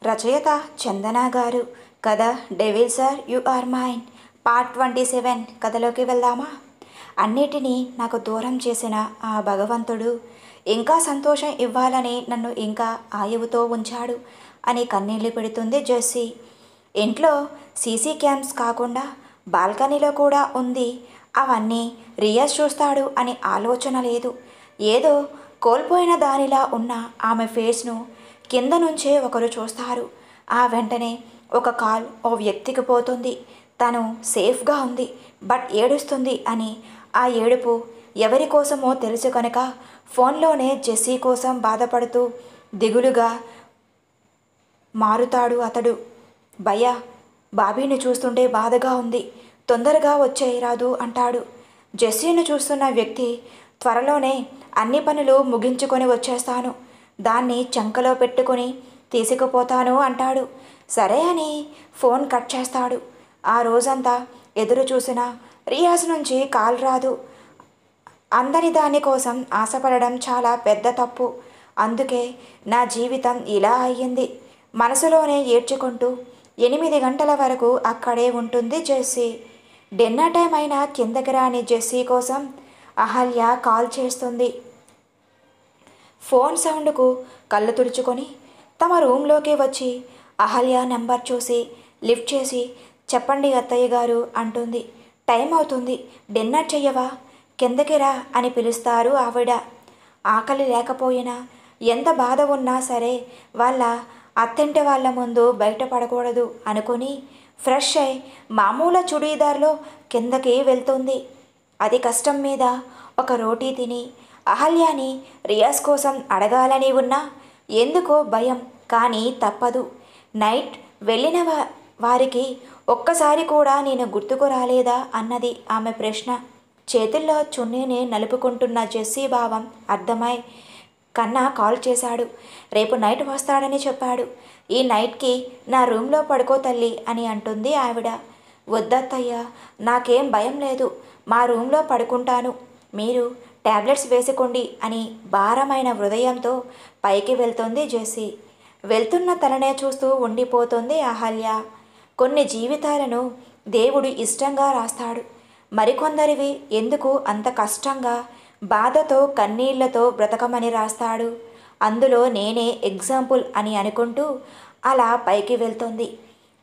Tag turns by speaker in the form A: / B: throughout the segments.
A: రచయిత చందన గారు. కథ devil sir you are mine. Part 27. కథలోకి వెళ్దామా? అన్నిటినీ నాకు దూరం చేసిన ఆ భగవంతుడు ఇంకా సంతోషం ఇవ్వాలని నన్ను ఇంకా ఆయువుతో ఉంచాడు అని కన్నీళ్లు పెడుతుంది జెస్సీ. ఇంట్లో సీసీ క్యామ్స్ కాకుండా బాల్కనీలో కూడా ఉంది. అవన్నీ రియాజ్ చూస్తాడు అని ఆలోచన లేదు. ఏదో కోల్పోయిన దానిలా ఉన్న ఆమె ఫేస్ను కింద నుంచే ఒకరు చూస్తారు. ఆ వెంటనే ఒక కాల్ ఓ వ్యక్తికి పోతుంది. తను సేఫ్గా ఉంది, బట్ ఏడుస్తుంది అని. ఆ ఏడుపు ఎవరి కోసమో తెలుసు కనుక ఫోన్లోనే జెస్సీ కోసం బాధపడుతూ దిగులుగా మారుతాడు అతడు. భయ్యా, బాబీని చూస్తుంటే బాధగా ఉంది, తొందరగా వచ్చేయి రాదు అంటాడు. జెస్సీని చూస్తున్న వ్యక్తి త్వరలోనే అన్ని పనులు ముగించుకొని వచ్చేస్తాను, దాన్ని చంకలో పెట్టుకొని తీసుకుపోతాను అంటాడు. సరే అని ఫోన్ కట్ చేస్తాడు. ఆ రోజంతా ఎదురు చూసిన రియాజ్ నుంచి కాల్ రాదు. అందని దానికోసం ఆశపడడం చాలా పెద్ద తప్పు. అందుకే నా జీవితం ఇలా అయ్యింది. మనసులోనే ఏడ్చుకుంటూ 8 గంటల వరకు అక్కడే ఉంటుంది జెస్సీ. డిన్నర్ టైం అయినా కిందకి రాని జెస్సీ కోసం అహల్య కాల్ చేస్తుంది. ఫోన్ సౌండ్కు కళ్ళు తుడుచుకొని తమ రూమ్లోకి వచ్చి అహల్య నెంబర్ చూసి లిఫ్ట్ చేసి, చెప్పండి అత్తయ్య గారు అంటుంది. టైం అవుతుంది, డిన్నర్ చెయ్యవా, కిందకి రా అని పిలుస్తారు ఆవిడ. ఆకలి లేకపోయినా ఎంత బాధ ఉన్నా సరే వాళ్ళ అత్తింటి వాళ్ళ ముందు బయటపడకూడదు అనుకుని ఫ్రెష్ అయి మామూలు చుడీదార్లో కిందకి వెళ్తుంది. అది కష్టం మీద ఒక రోటీ తిని అహల్యాని రియాజ్ కోసం అడగాలని ఉన్నా ఎందుకో భయం, కానీ తప్పదు. నైట్ వెళ్ళిన వారికి ఒక్కసారి కూడా నేను గుర్తుకు రాలేదా అన్నది ఆమె ప్రశ్న. చేతుల్లో చున్నీని నలుపుకుంటున్న జెస్సీ భావం అర్థమై కన్నా కాల్ చేశాడు. రేపు నైట్ వస్తాడని చెప్పాడు. ఈ నైట్కి నా రూమ్లో పడుకో తల్లి అని అంటుంది ఆవిడ. వద్దత్తయ్య, నాకేం భయం లేదు, మా రూమ్లో పడుకుంటాను, మీరు ట్యాబ్లెట్స్ వేసుకోండి అని భారమైన హృదయంతో పైకి వెళ్తుంది జెస్సీ. వెళ్తున్న తననే చూస్తూ ఉండిపోతుంది అహల్య. కొన్ని జీవితాలను దేవుడు ఇష్టంగా రాస్తాడు, మరికొందరివి ఎందుకు అంత కష్టంగా బాధతో కన్నీళ్లతో బ్రతకమని రాస్తాడు. అందులో నేనే ఎగ్జాంపుల్ అని అనుకుంటూ అలా పైకి వెళ్తుంది.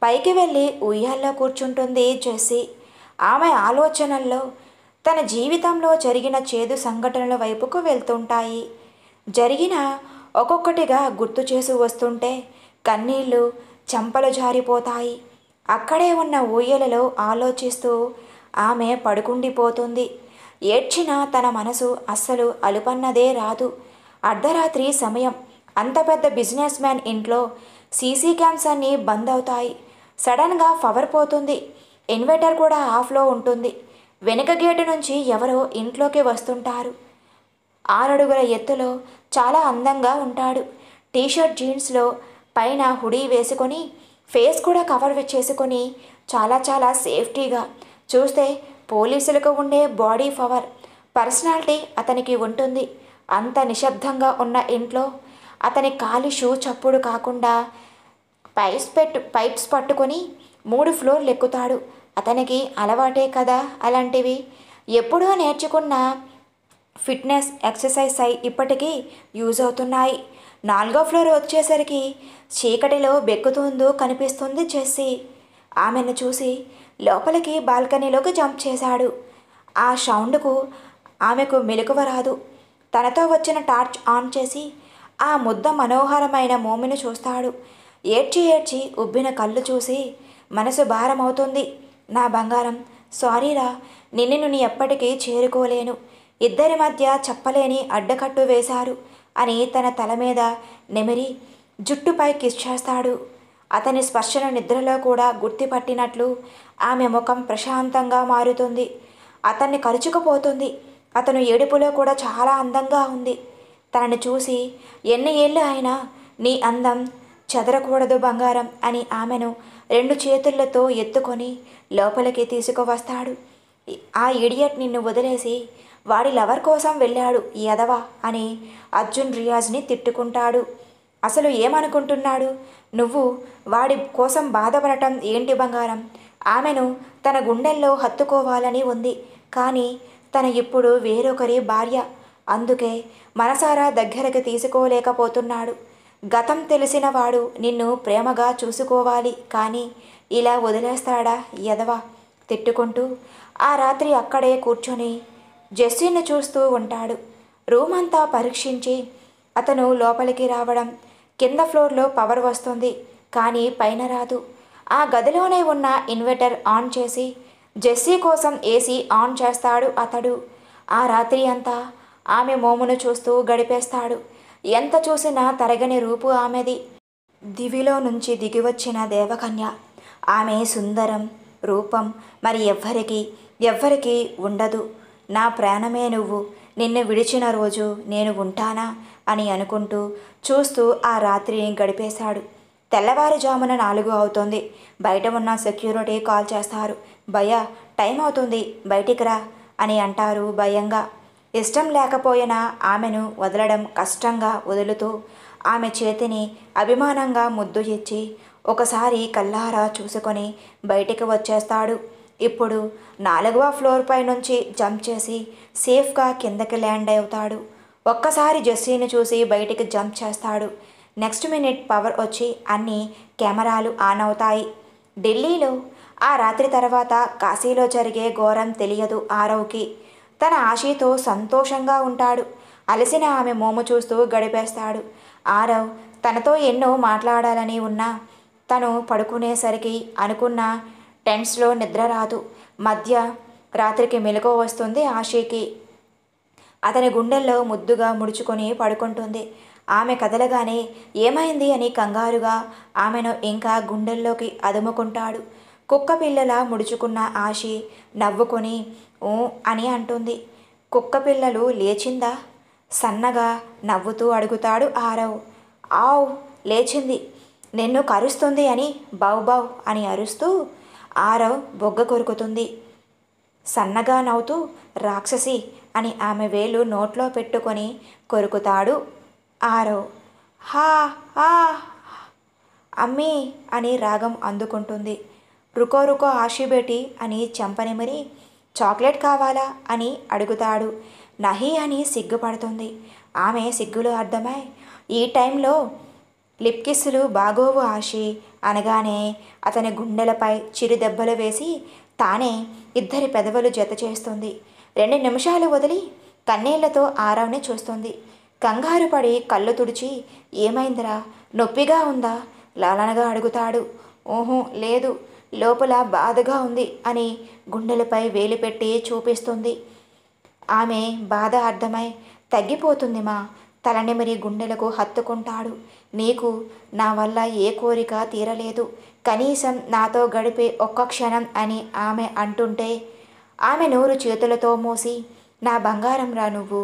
A: పైకి వెళ్ళి ఉయ్యాల్లో కూర్చుంటుంది జెస్సీ. ఆమె ఆలోచనల్లో తన జీవితంలో జరిగిన చేదు సంఘటనల వైపుకు వెళ్తుంటాయి. జరిగిన ఒక్కొక్కటిగా గుర్తు చేసి వస్తుంటే కన్నీళ్లు చెంపలు జారిపోతాయి. అక్కడే ఉన్న ఊయలలో ఆలోచిస్తూ ఆమె పడుకుండిపోతుంది. ఏడ్చిన తన మనసు అస్సలు అలుపన్నదే రాదు. అర్ధరాత్రి సమయం. అంత పెద్ద బిజినెస్ మ్యాన్ ఇంట్లో సీసీ క్యామ్స్ అన్నీ బంద్ అవుతాయి. సడన్గా పవర్ పోతుంది. ఇన్వర్టర్ కూడా ఆఫ్లో ఉంటుంది. వెనుక గేటు నుంచి ఎవరో ఇంట్లోకి వస్తుంటారు. 6 అడుగుల ఎత్తులో చాలా అందంగా ఉంటాడు. టీషర్ట్ జీన్స్లో పైన హుడీ వేసుకొని ఫేస్ కూడా కవర్ చేసుకొని చాలా సేఫ్టీగా, చూస్తే పోలీసులకు ఉండే బాడీ పవర్, పర్సనాలిటీ అతనికి ఉంటుంది. అంత నిశ్శబ్దంగా ఉన్న ఇంట్లో అతని కాలి షూ చప్పుడు కాకుండా పైప్స్ పట్టుకొని 3 ఫ్లోర్లు ఎక్కుతాడు. అతనికి అలవాటే కదా అలాంటివి. ఎప్పుడో నేర్చుకున్న ఫిట్నెస్ ఎక్సర్సైజ్ ఇప్పటికీ యూజ్ అవుతున్నాయి. 4వ ఫ్లోర్ వచ్చేసరికి చీకటిలో బెక్కుతుందో కనిపిస్తుంది జెస్సీ. ఆమెను చూసి లోపలికి బాల్కనీలోకి జంప్ చేశాడు. ఆ సౌండ్కు ఆమెకు మెలకువ రాదు. తనతో వచ్చిన టార్చ్ ఆన్ చేసి ఆ ముద్ద మనోహరమైన మోమిని చూస్తాడు. ఏడ్చి ఉబ్బిన కళ్ళు చూసి మనసు భారమవుతుంది. నా బంగారం, సారీరా, నిన్ను ఎప్పటికీ చేరుకోలేను, ఇద్దరి మధ్య చెప్పలేని అడ్డకట్టు వేశారు అని తన తల మీద నెమిరి జుట్టుపై కిస్ చేస్తాడు. అతని స్పర్శన నిద్రలో కూడా గుర్తుపట్టినట్లు ఆమె ముఖం ప్రశాంతంగా మారుతుంది. అతన్ని కరుచుకుపోతుంది. అతను ఏడుపులో కూడా చాలా అందంగా ఉంది. తనని చూసి ఎన్ని ఏళ్ళు అయినా నీ అందం చెదరకూడదు బంగారం అని ఆమెను 2 చేతులతో ఎత్తుకొని లోపలికి తీసుకువస్తాడు. ఆ ఇడియట్ నిన్ను వదిలేసి వాడి లవర్ కోసం వెళ్ళాడు ఎదవా అని అర్జున్ రియాజ్ని తిట్టుకుంటాడు. అసలు ఏమనుకుంటున్నాడు? నువ్వు వాడి కోసం బాధపడటం ఏంటి బంగారం? ఆమెను తన గుండెల్లో హత్తుకోవాలని ఉంది. కానీ తన ఇప్పుడు వేరొకరి భార్య. అందుకే మనసారా దగ్గరకు తీసుకోలేకపోతున్నాడు. గతం తెలిసిన వాడు నిన్ను ప్రేమగా చూసుకోవాలి, కానీ ఇలా వదిలేస్తాడా ఎదవ? తిట్టుకుంటూ ఆ రాత్రి అక్కడే కూర్చొని జెస్సీని చూస్తూ ఉంటాడు. రూమ్ అంతా పరీక్షించి అతను లోపలికి రావడం, కింద ఫ్లోర్లో పవర్ వస్తుంది కానీ పైన రాదు. ఆ గదిలోనే ఉన్న ఇన్వర్టర్ ఆన్ చేసి జెస్సీ కోసం ఏసీ ఆన్ చేస్తాడు అతడు. ఆ రాత్రి అంతా ఆమె మోమును చూస్తూ గడిపేస్తాడు. ఎంత చూసినా తరగని రూపు ఆమెది. దివిలో నుంచి దిగివచ్చిన దేవకన్య. ఆమె సుందరం రూపం మరి ఎవ్వరికీ ఉండదు. నా ప్రాణమే నువ్వు, నిన్ను విడిచిన రోజు నేను ఉంటానా అని అనుకుంటూ చూస్తూ ఆ రాత్రిని గడిపేశాడు. తెల్లవారుజామున 4 అవుతుంది. బయట ఉన్న సెక్యూరిటీ కాల్ చేస్తారు. భయ్య, టైం అవుతుంది, బయటికి రా అని అంటారు భయంగా. ఇష్టం లేకపోయినా ఆమెను వదలడం కష్టంగా వదులుతూ ఆమె చేతిని అభిమానంగా ముద్దు ఇచ్చి ఒకసారి కల్లారా చూసుకొని బయటికి వచ్చేస్తాడు. ఇప్పుడు 4వ ఫ్లోర్ పై నుంచి జంప్ చేసి సేఫ్గా కిందకి ల్యాండ్ అవుతాడు. ఒక్కసారి జెస్సీని చూసి బయటికి జంప్ చేస్తాడు. నెక్స్ట్ మినిట్ పవర్ వచ్చి అన్ని కెమెరాలు ఆన్ అవుతాయి. ఢిల్లీలో ఆ రాత్రి తర్వాత కాశీలో జరిగే ఘోరం తెలియదు ఆరవ్కి. తన ఆశీతో సంతోషంగా ఉంటాడు. అలసిన ఆమె మోము చూస్తూ గడిపేస్తాడు. ఆరవ్ తనతో ఎన్నో మాట్లాడాలని ఉన్నా తను పడుకునేసరికి అనుకున్న టెన్స్లో నిద్ర రాదు. మధ్య రాత్రికి మెలకువ వస్తుంది ఆశీకి. అతని గుండెల్లో ముద్దుగా ముడుచుకొని పడుకుంటుంది. ఆమె కదలగానే ఏమైంది అని కంగారుగా ఆమెను ఇంకా గుండెల్లోకి అదుముకుంటాడు. కుక్క పిల్లలా ముడుచుకున్న ఆశి నవ్వుకొని ఊ అని అంటుంది. కుక్క పిల్లలు లేచిందా? సన్నగా నవ్వుతూ అడుగుతాడు ఆరవ్. ఆవ్ లేచింది, నిన్ను కరుస్తుంది అని బౌ బౌ అని అరుస్తూ ఆరవ్ బొగ్గ కొరుకుతుంది. సన్నగా నవ్వుతూ రాక్షసి అని ఆమె వేలు నోట్లో పెట్టుకొని కొరుకుతాడు ఆరవ్. హా ఆ అమ్మీ అని రాగం అందుకుంటుంది. రుకో రుకో ఆశీ బేటి అని చెంపనిమిరి చాక్లెట్ కావాలా అని అడుగుతాడు. నహి అని సిగ్గుపడుతుంది. ఆమె సిగ్గులు అర్థమై ఈ టైంలో లిప్ కిస్సులు బాగోవు ఆశి అనగానే అతని గుండెలపై చిరు దెబ్బలు వేసి తానే ఇద్దరి పెదవులు జత చేస్తుంది. 2 నిమిషాలు వదిలి కన్నీళ్లతో ఆరవ్ని చూస్తుంది. కంగారు పడి కళ్ళు తుడిచి ఏమైందిరా, నొప్పిగా ఉందా లాలనగా అడుగుతాడు. ఊహు లేదు, లోపల బాధగా ఉంది అని గుండెలపై వేలు పెట్టి చూపిస్తుంది. ఆమె బాధ అర్థమై తగ్గిపోతుంది మా తలనిమిరి గుండెలకు హత్తుకుంటాడు. నీకు నా వల్ల ఏ కోరిక తీరలేదు, కనీసం నాతో గడిపే ఒక్క క్షణం అని ఆమె అంటుంటే ఆమె నోరు చేతులతో మూసి నా బంగారం రా, నువ్వు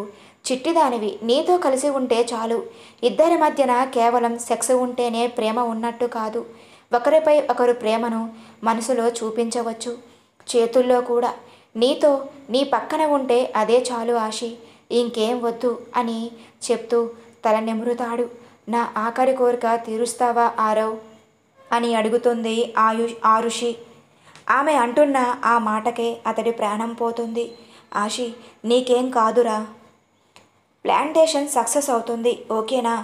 A: చిట్టిదానివి, నీతో కలిసి ఉంటే చాలు. ఇద్దరి మధ్యన కేవలం సెక్స్ ఉంటేనే ప్రేమ ఉన్నట్టు కాదు. ఒకరిపై ఒకరు ప్రేమను మనసులో చూపించవచ్చు, చేతుల్లో కూడా. నీతో నీ పక్కన ఉంటే అదే చాలు ఆశి, ఇంకేం వద్దు అని చెప్తూ తల నిమురుతాడు. నా ఆఖరి కోరిక తీరుస్తావా ఆరవ్ అని అడుగుతుంది ఆరుషి. ఆమె అంటున్న ఆ మాటకే అతడి ప్రాణం పోతుంది. ఆశి, నీకేం కాదురా, ప్లాంటేషన్ సక్సెస్ అవుతుంది, ఓకేనా?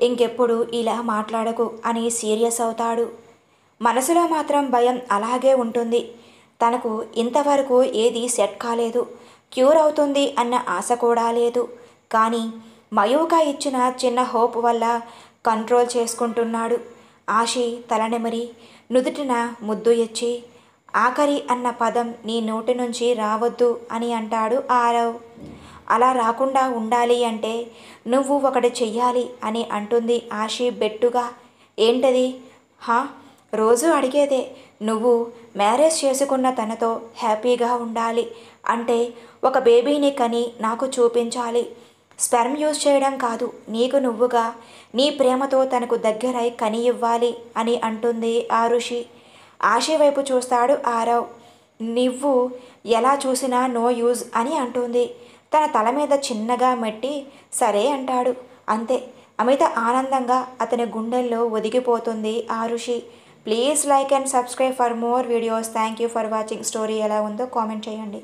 A: ఇంకెప్పుడు ఇలా మాట్లాడకు అని సీరియస్ అవుతాడు. మనసులో మాత్రం భయం అలాగే ఉంటుంది. తనకు ఇంతవరకు ఏది సెట్ కాలేదు, క్యూర్ అవుతుంది అన్న ఆశ కూడా లేదు. కానీ మయూక ఇచ్చిన చిన్న హోప్ వల్ల కంట్రోల్ చేసుకుంటున్నాడు. ఆశి తలనెమరి నుదుటిన ముద్దు ఇచ్చి ఆఖరి అన్న పదం నీ నోటి నుంచి రావద్దు అని అంటాడు ఆరవ్. అలా రాకుండా ఉండాలి అంటే నువ్వు ఒకటి చెయ్యాలి అని అంటుంది ఆశి బెట్టుగా. ఏంటది? రోజు అడిగేదే. నువ్వు మ్యారేజ్ చేసుకున్న తనతో హ్యాపీగా ఉండాలి అంటే ఒక బేబీని కని నాకు చూపించాలి. స్పెర్మ్ యూజ్ చేయడం కాదు, నీకు నువ్వుగా నీ ప్రేమతో తనకు దగ్గరై కని ఇవ్వాలి అని అంటుంది ఆరుషి. ఆశి వైపు చూస్తాడు ఆరవ్. నువ్వు ఎలా చూసినా నో యూజ్ అని అంటుంది. తన తల మీద చిన్నగా మెట్టి సరే అంటాడు. అంతే, అమిత ఆనందంగా అతని గుండెల్లో ఒదిగిపోతుంది Arushi. Please like and subscribe for more videos. Thank you for watching. Story ఎలా ఉందో కామెంట్ చేయండి.